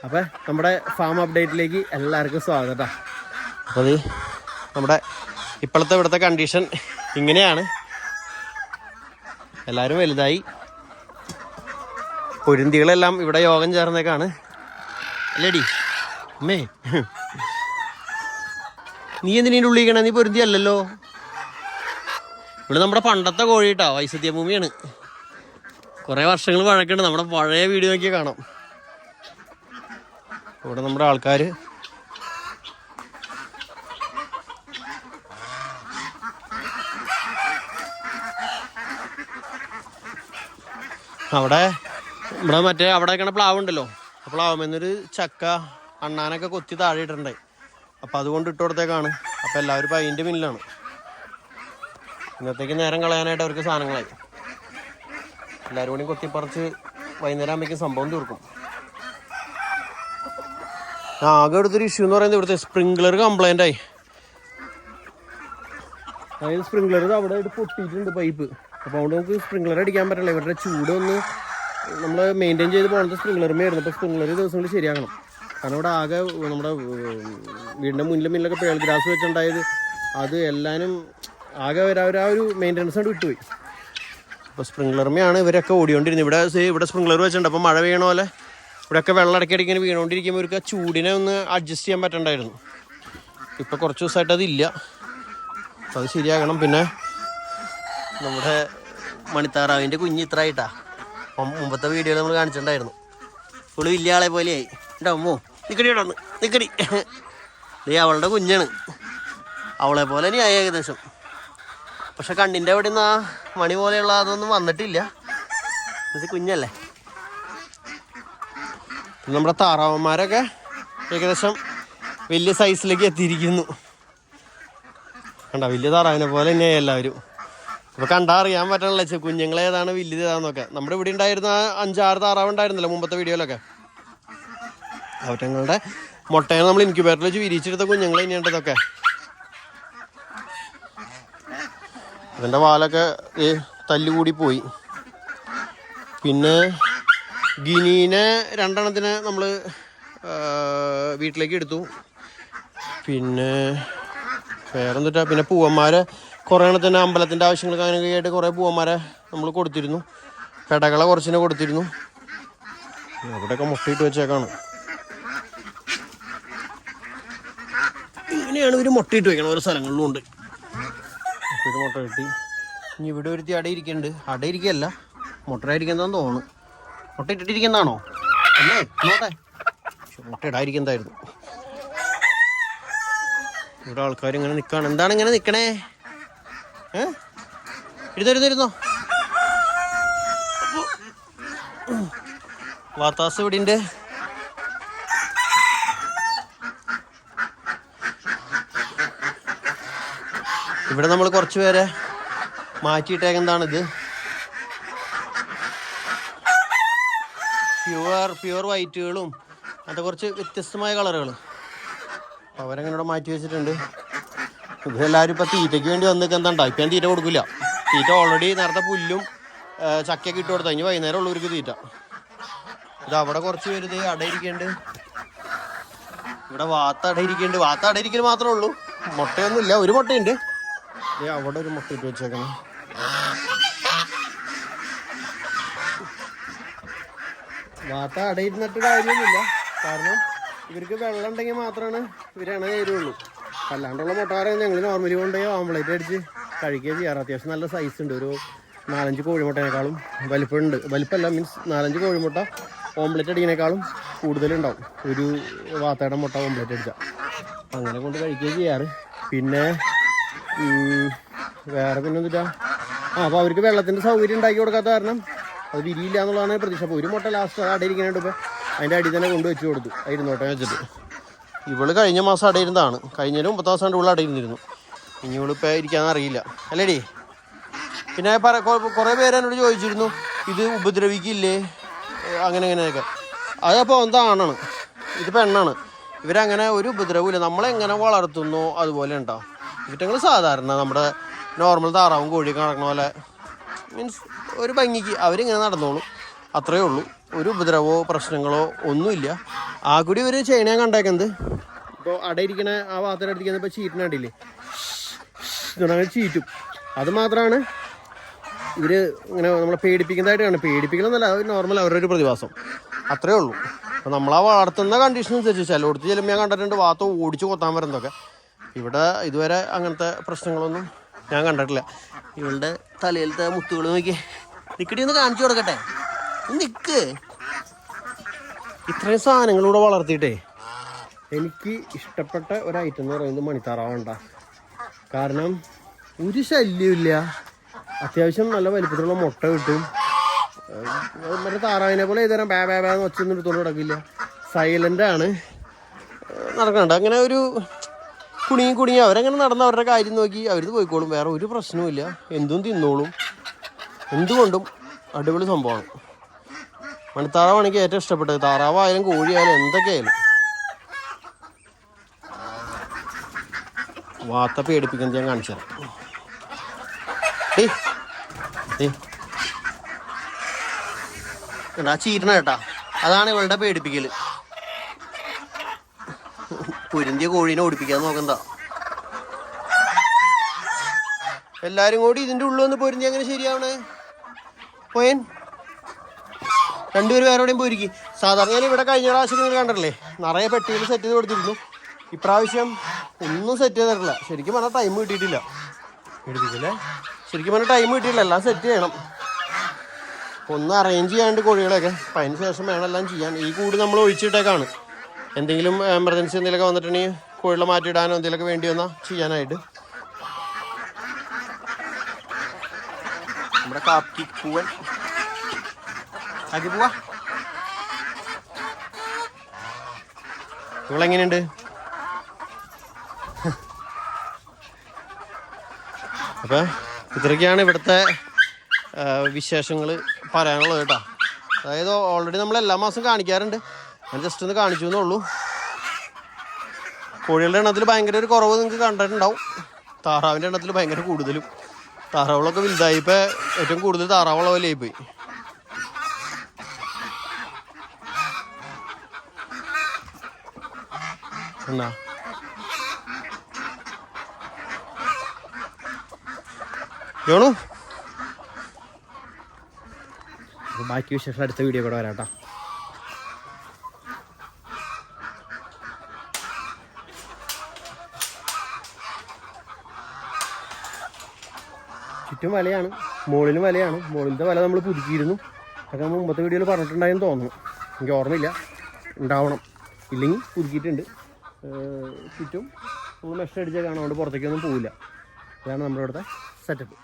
അപ്പം നമ്മുടെ ഫാം അപ്ഡേറ്റിലേക്ക് എല്ലാവർക്കും സ്വാഗതം കേട്ടോ. അപ്പോൾ അത് നമ്മുടെ ഇപ്പോഴത്തെ ഇവിടുത്തെ കണ്ടീഷൻ ഇങ്ങനെയാണ്. എല്ലാവരും വലുതായി, പൊരുന്തികളെല്ലാം ഇവിടെ യോഗം ചേർന്നേക്കാണ് അല്ലേടി അമ്മേ. നീ എന്തിനീൻ്റെ ഉള്ളിക്കണേ? നീ പൊരുന്തി അല്ലല്ലോ. ഇവിടെ നമ്മുടെ പണ്ടത്തെ കോഴി കേട്ടോ, വൈസത്യഭൂമിയാണ്. കുറേ വർഷങ്ങൾ വഴക്കുണ്ട്, നമ്മുടെ പഴയ വീഡിയോ നോക്കിയാൽ കാണാം. ഇവിടെ നമ്മുടെ ആൾക്കാർ അവിടെ മറ്റേ അവിടെ വെക്കണ പ്ലാവുണ്ടല്ലോ, ആ പ്ലാവുമെന്നൊരു ചക്ക അണ്ണാനൊക്കെ കൊത്തി താഴെ ഇട്ടിട്ടുണ്ടായി. അപ്പം അതുകൊണ്ട് ഇട്ട് കൊടുത്തേക്കാണ്. അപ്പം എല്ലാവരും ഇപ്പം അതിൻ്റെ പിന്നിലാണ്. ഇന്നത്തേക്ക് നേരം കളയാനായിട്ട് അവർക്ക് സാധനങ്ങളായി. എല്ലാവരും കൂടി കൊത്തിപ്പറിച്ച് വൈകുന്നേരം ആകുമ്പോഴേക്കും സംഭവം തീർക്കും. ആകെ എടുത്തൊരു ഇഷ്യൂ എന്ന് പറയുന്നത് ഇവിടുത്തെ സ്പ്രിംഗ്ലർ കംപ്ലൈൻ്റ് ആയി. അതായത് സ്പ്രിംഗ്ലർ അവിടെ ആയിട്ട് പൊട്ടിയിട്ടുണ്ട് പൈപ്പ്. അപ്പോൾ അതുകൊണ്ട് നമുക്ക് സ്പ്രിംഗ്ലർ അടിക്കാൻ പറ്റില്ല. ഇവരുടെ ചൂട് ഒന്ന് നമ്മൾ മെയിൻറ്റെയിൻ ചെയ്ത് പോകുന്നത് സ്പ്രിംഗ്ലറുമായിരുന്നു. അപ്പോൾ സ്പ്രിംഗ്ലർ ദിവസങ്ങളിൽ ശരിയാക്കണം. കാരണം ഇവിടെ ആകെ നമ്മുടെ വീടിൻ്റെ മുന്നിലൊക്കെ പേൾ ഗ്രാസ് വെച്ചിട്ടുണ്ടായത് അത് എല്ലാവരും ആകെ ആ ഒരു മെയിൻ്റെനൻസ് കൊണ്ട് വിട്ടുപോയി. അപ്പോൾ സ്പ്രിംഗ്ലറുമെയാണ് ഇവരൊക്കെ ഓടിക്കൊണ്ടിരുന്നത്. ഇവിടെ സ്പ്രിംഗ്ലർ വെച്ചിട്ടുണ്ട്. അപ്പോൾ മഴ പെയ്യണ പോലെ ഇവിടെയൊക്കെ വെള്ളം ഇടയ്ക്കിടയ്ക്ക് വീണുകൊണ്ടിരിക്കുമ്പോൾ ഇവർക്ക് ആ ചൂടിനെ ഒന്ന് അഡ്ജസ്റ്റ് ചെയ്യാൻ പറ്റണ്ടായിരുന്നു. ഇപ്പോൾ കുറച്ച് ദിവസമായിട്ട് അതില്ല. അപ്പോൾ അത് ശരിയാക്കണം. പിന്നെ നമ്മുടെ മണിത്താറാവിൻ്റെ കുഞ്ഞ് ഇത്രയായിട്ടാ മുമ്പത്തെ വീഡിയോയിൽ നമ്മൾ കാണിച്ചിട്ടുണ്ടായിരുന്നു. ഫുള്ള് വലിയ ആളെ പോലെയായി. ഉണ്ടാവുമോ? നിക്കടി ഇവിടെ വന്ന് നിക്കടി. നീ അവളുടെ കുഞ്ഞാണ്, അവളെ പോലെ തന്നെയായി ഏകദേശം. പക്ഷെ കണ്ണിൻ്റെ അവിടെ നിന്ന് ആ മണി പോലെയുള്ള അതൊന്നും വന്നിട്ടില്ല. എന്നുവെച്ചാൽ കുഞ്ഞല്ലേ. നമ്മുടെ താറാവന്മാരൊക്കെ ഏകദേശം വലിയ സൈസിലേക്ക് എത്തിയിരിക്കുന്നു. കണ്ട, വലിയ താറാവിനെ പോലെ തന്നെയായി എല്ലാവരും. അപ്പോൾ കണ്ടാൽ അറിയാൻ പറ്റണല്ലോ കുഞ്ഞുങ്ങളേതാണ് വലിയത് ഏതാണെന്നൊക്കെ. നമ്മുടെ ഇവിടെ ഉണ്ടായിരുന്ന 5-6 താറാവ് ഉണ്ടായിരുന്നല്ലോ മുമ്പത്തെ വീഡിയോയിലൊക്കെ. അവറ്റങ്ങളുടെ മുട്ടയെ നമ്മൾ ഇൻക്യുബേറ്ററിൽ വെച്ച് വിരിച്ചെടുത്ത കുഞ്ഞുങ്ങൾ തന്നെയുണ്ട് ഇതൊക്കെ. അതിൻ്റെ വാലൊക്കെ തല്ലുകൂടി പോയി. പിന്നെ ഗിനീനെ 2 എണ്ണത്തിനെ നമ്മൾ വീട്ടിലേക്ക് എടുത്തു. പിന്നെ വേറെന്തിട്ടാ, പിന്നെ പൂവന്മാരെ കുറേ എണ്ണത്തിന് അമ്പലത്തിൻ്റെ ആവശ്യങ്ങൾക്ക് അങ്ങനെയൊക്കെ ആയിട്ട് കുറേ പൂവന്മാരെ നമ്മൾ കൊടുത്തിരുന്നു. പെടകളെ കുറച്ചിനെ കൊടുത്തിരുന്നു. അവിടെയൊക്കെ മുട്ടയിട്ട് വെച്ചേക്കാണ്. ഇങ്ങനെയാണ് ഇവർ മുട്ടയിട്ട് വെക്കണം. ഓരോ സ്ഥലങ്ങളിലും ഉണ്ട് മുട്ട കിട്ടി. ഇനി ഇവിടെ ഒരുത്തി അടയിരിക്കുന്നുണ്ട്. അടയിരിക്കല്ല, മുട്ടയായിരിക്കുന്നതാന്ന് തോന്നുന്നു. മുട്ട ഇട്ടിട്ടിരിക്കുന്നതാണോ? അല്ലേ നോട്ടെ. മുട്ട ഇടാതിരിക്കുന്നതായിരുന്നു. ഇവിടെ ആൾക്കാർ ഇങ്ങനെ നിൽക്കുകയാണ്. എന്താണ് ഇങ്ങനെ നിൽക്കണേ? ഇരുന്നോ. വാത്താസ് ഇവിടെ ഇവിടെ നമ്മൾ കുറച്ച് പേരെ മാറ്റിയിട്ടേക്കെന്താണിത്, പ്യുവർ വൈറ്റുകളും അങ്ങനത്തെ കുറച്ച് വ്യത്യസ്തമായ കളറുകൾ. അപ്പോൾ അവരങ്ങനെ ഇവിടെ മാറ്റി വെച്ചിട്ടുണ്ട്. ഇവരെല്ലാവരും ഇപ്പോൾ തീറ്റയ്ക്ക് വേണ്ടി വന്നിട്ട് എന്താ ഇപ്പം ഞാൻ തീറ്റ കൊടുക്കില്ല. തീറ്റ ഓൾറെഡി നേരത്തെ പുല്ലും ചക്കയൊക്കെ ഇട്ട് കൊടുത്താൽ ഇനി വൈകുന്നേരം ഉള്ളവർക്ക് തീറ്റ. ഇത് അവിടെ കുറച്ച് പേര് ഇത് അടയിരിക്കുന്നുണ്ട്. ഇവിടെ വാത്ത അടയിരിക്കുന്നുണ്ട്. വാത്ത അടയിരിക്കൽ മാത്രമേ ഉള്ളൂ, മുട്ടയൊന്നുമില്ല. ഒരു മുട്ടയുണ്ട്. അവിടെ ഒരു മുട്ട ഇട്ട് വെച്ചേക്കണം. വാത്ത അടയിരുന്നിട്ട് കാര്യമൊന്നുമില്ല. കാരണം ഇവർക്ക് വെള്ളം ഉണ്ടെങ്കിൽ മാത്രമാണ് ഇവരാണ് തരുള്ളൂ. അല്ലാണ്ടുള്ള മുട്ടകാരെ ഞങ്ങൾ നോർമലി കൊണ്ടുപോയി ഓംപ്ലേറ്റ് അടിച്ച് കഴിക്കുകയും ചെയ്യാറ്. അത്യാവശ്യം നല്ല സൈസ് ഉണ്ട്. ഒരു 4-5 കോഴിമുട്ടേനേക്കാളും വലിപ്പമുണ്ട്. വലിപ്പമല്ല, മീൻസ് 4-5 കോഴിമുട്ട ഓംപ്ലേറ്റ് അടിക്കുന്നേക്കാളും കൂടുതലുണ്ടാവും ഒരു വാത്തയുടെ മുട്ട ഓംപ്ലേറ്റ് അടിച്ചാൽ. അങ്ങനെ കൊണ്ട് കഴിക്കുകയും ചെയ്യാറ്. പിന്നെ വേറെ പിന്നെ എന്തിട്ടാ, അപ്പോൾ അവർക്ക് വെള്ളത്തിൻ്റെ സൗകര്യം ഉണ്ടാക്കി കൊടുക്കാത്ത കാരണം അത് വിരിയില്ല എന്നുള്ളതാണ് പ്രതീക്ഷ. അപ്പോൾ ഒരു മുട്ട ലാസ്റ്റ് അടയിരിക്കാനായിട്ട് ഇപ്പോൾ അതിൻ്റെ അടി തന്നെ കൊണ്ട് വെച്ച് കൊടുത്തു. ഇരുന്നോട്ടെ വെച്ചിട്ട്. ഇവള് കഴിഞ്ഞ മാസം അടയിരുന്നതാണ്. കഴിഞ്ഞതിന് 9 ദിവസം ഇവള് അടയിരുന്നിരുന്നു. ഇനി ഇവളിപ്പോൾ ഇരിക്കാന്ന് അറിയില്ല അല്ലേടി. പിന്നെ കുറേ പേര് എന്നോട് ചോദിച്ചിരുന്നു ഇത് ഉപദ്രവിക്കില്ലേ അങ്ങനെയൊക്കെ. അതപ്പോൾ എന്താണാണ്, ഇത് പെണ്ണാണ്. ഇവരങ്ങനെ ഒരു ഉപദ്രവമില്ല. നമ്മളെങ്ങനെ വളർത്തുന്നോ അതുപോലെ ഉണ്ടാവും. ഇവറ്റങ്ങൾ സാധാരണ നമ്മുടെ നോർമൽ താറാവും കോഴിയൊക്കെ നടക്കുന്ന പോലെ, മീൻസ് ഒരു ഭംഗിക്ക് അവരിങ്ങനെ നടന്നോളും. അത്രയേ ഉള്ളൂ. ഒരു ഉപദ്രവമോ പ്രശ്നങ്ങളോ ഒന്നുമില്ല. ആ കൂടി ഒരു ചെയ്യണ കണ്ടേക്കുന്നത് ഇപ്പോൾ അടയിരിക്കണ ആ ഭാഗത്തിനടുത്തിരിക്കുന്നത് ഇപ്പോൾ ചീറ്റിനെ കണ്ടില്ലേ, അങ്ങനെ ചീറ്റും. അത് മാത്രമാണ് ഇവർ ഇങ്ങനെ നമ്മളെ പേടിപ്പിക്കുന്നതായിട്ട് കാണും. പേടിപ്പിക്കണമെന്നല്ല, അത് നോർമൽ അവരുടെ ഒരു പ്രതിഭാസം, അത്രേ ഉള്ളൂ. അപ്പോൾ നമ്മളാ വളർത്തുന്ന കണ്ടീഷൻ അനുസരിച്ച് ചിലയിടത്ത് ചെല്ലുമ്പോൾ ഞാൻ കണ്ടിട്ടുണ്ട് വാത്ത ഓടിച്ച് കൊത്താൻ വരുന്നതൊക്കെ. ഇവിടെ ഇതുവരെ അങ്ങനത്തെ പ്രശ്നങ്ങളൊന്നും ഞാൻ കണ്ടിട്ടില്ല. ഇവളുടെ തലയിലത്തെ മുത്തുകൾ നോക്കി നിക്കടി ഒന്ന് കാണിച്ചു കൊടുക്കട്ടെ, നിക്ക്. ഇത്രയും സാധനങ്ങളിലൂടെ വളർത്തിയിട്ടേ എനിക്ക് ഇഷ്ടപ്പെട്ട ഒരു ഐറ്റം എന്ന് പറയുന്നത് മണിത്താറാവണ്ട. കാരണം ഒരു ശല്യമില്ല, അത്യാവശ്യം നല്ല വലിപ്പത്തിലുള്ള മുട്ട കിട്ടും. മറ്റേ താറാവിനെ പോലെ ഏതുതരം ബേ ബേ ബേന്ന് വെച്ചൊന്നും എടുത്തോണ്ട് കിടക്കില്ല, സൈലൻ്റാണ് നടക്കണ്ട. അങ്ങനെ ഒരു കുടുങ്ങി അവരങ്ങനെ നടന്ന് അവരുടെ കാര്യം നോക്കി അവരിത് പോയിക്കോളും, വേറെ ഒരു പ്രശ്നവുമില്ല. എന്തും തിന്നോളും, എന്തുകൊണ്ടും അടിപൊളി സംഭവമാണ്. മണിത്താറാവാണ് എനിക്ക് ഏറ്റവും ഇഷ്ടപ്പെട്ടത്. താറാവായാലും കോഴിയായാലും എന്തൊക്കെയായാലും. വാത്ത പേടിപ്പിക്കുന്നത് ഞാൻ കാണിച്ചു തരാം. ആ ചീരണ കേട്ടാ, അതാണ് ഇവളുടെ പേടിപ്പിക്കല്. പൊരിന്തിയ കോഴീനെ ഓടിപ്പിക്കാൻ നോക്കണ്ട. എല്ലാരും കൂടി ഇതിന്റെ ഉള്ളിൽ വന്ന് പൊരിഞ്ഞ അങ്ങനെ ശരിയാവണേ പോയൻ. രണ്ടുപേരും വേറെ എവിടെയും പോയിരിക്കും. സാധാരണ ഞാൻ ഇവിടെ കഴിഞ്ഞ പ്രാവശ്യം നിങ്ങൾ കണ്ടല്ലേ, നിറയെ പെട്ടികൾ സെറ്റ് ചെയ്ത് കൊടുത്തിരുന്നു. ഇപ്രാവശ്യം ഒന്നും സെറ്റ് ചെയ്തിട്ടില്ല. ശരിക്കും പറഞ്ഞാൽ ടൈം കിട്ടിയിട്ടില്ല. എടുപ്പിക്കല്ലേ, ശരിക്കും പറഞ്ഞാൽ ടൈം കിട്ടിയിട്ടില്ല. എല്ലാം സെറ്റ് ചെയ്യണം, ഒന്ന് അറേഞ്ച് ചെയ്യാണ്ട് കോഴികളൊക്കെ. അപ്പം അതിന് ശേഷം വേണം എല്ലാം ചെയ്യാൻ. ഈ കൂട് നമ്മൾ ഒഴിച്ചിട്ടേക്കാണ്. എന്തെങ്കിലും എമർജൻസി എന്തെങ്കിലുമൊക്കെ വന്നിട്ടുണ്ടെങ്കിൽ കോഴികളെ മാറ്റിയിടാനോ എന്തെങ്കിലുമൊക്കെ വേണ്ടി വന്നാൽ ചെയ്യാനായിട്ട്. നമ്മുടെ കാപ്പി പൂവൻ ആക്കി പോവാ. ഇവളെങ്ങനെയുണ്ട്? അപ്പം ഇത്രയൊക്കെയാണ് ഇവിടുത്തെ വിശേഷങ്ങൾ പറയാനുള്ളത് കേട്ടോ. അതായത് ഓൾറെഡി നമ്മൾ എല്ലാ മാസം കാണിക്കാറുണ്ട്, ഞാൻ ജസ്റ്റ് ഒന്ന് കാണിച്ചു എന്നുള്ളൂ. കോഴികളുടെ എണ്ണത്തിൽ ഭയങ്കര ഒരു കുറവ് നിങ്ങൾക്ക് കണ്ടിട്ടുണ്ടാവും. താറാവിൻ്റെ എണ്ണത്തിൽ ഭയങ്കര കൂടുതലും. താറാവുകളൊക്കെ വലുതായി. ഇപ്പോൾ ഏറ്റവും കൂടുതൽ താറാവുള്ള പോലെ ആയിപ്പോയി. എന്നാ ജോണു, ബാക്കി വിശേഷം അടുത്ത വീഡിയോ കൂടെ വരാം കേട്ടോ. ചുറ്റും വലയാണ്, മുകളിലും വലയാണ്. മുകളിലത്തെ വല നമ്മൾ പുതുക്കിയിരുന്നു. അതൊക്കെ നമ്മൾ മുമ്പത്തെ വീഡിയോയിൽ പറഞ്ഞിട്ടുണ്ടായെന്ന് തോന്നുന്നു, എനിക്ക് ഓർമ്മയില്ല. ഉണ്ടാവണം, ഇല്ലെങ്കിൽ പുതുക്കിയിട്ടുണ്ട്. ചുറ്റും നമ്മൾ മെഷ് അടിച്ചാൽ കാണാം, അതുകൊണ്ട് പുറത്തേക്കൊന്നും പോവില്ല. ഇതാണ് നമ്മുടെ ഇവിടുത്തെ സെറ്റപ്പ്.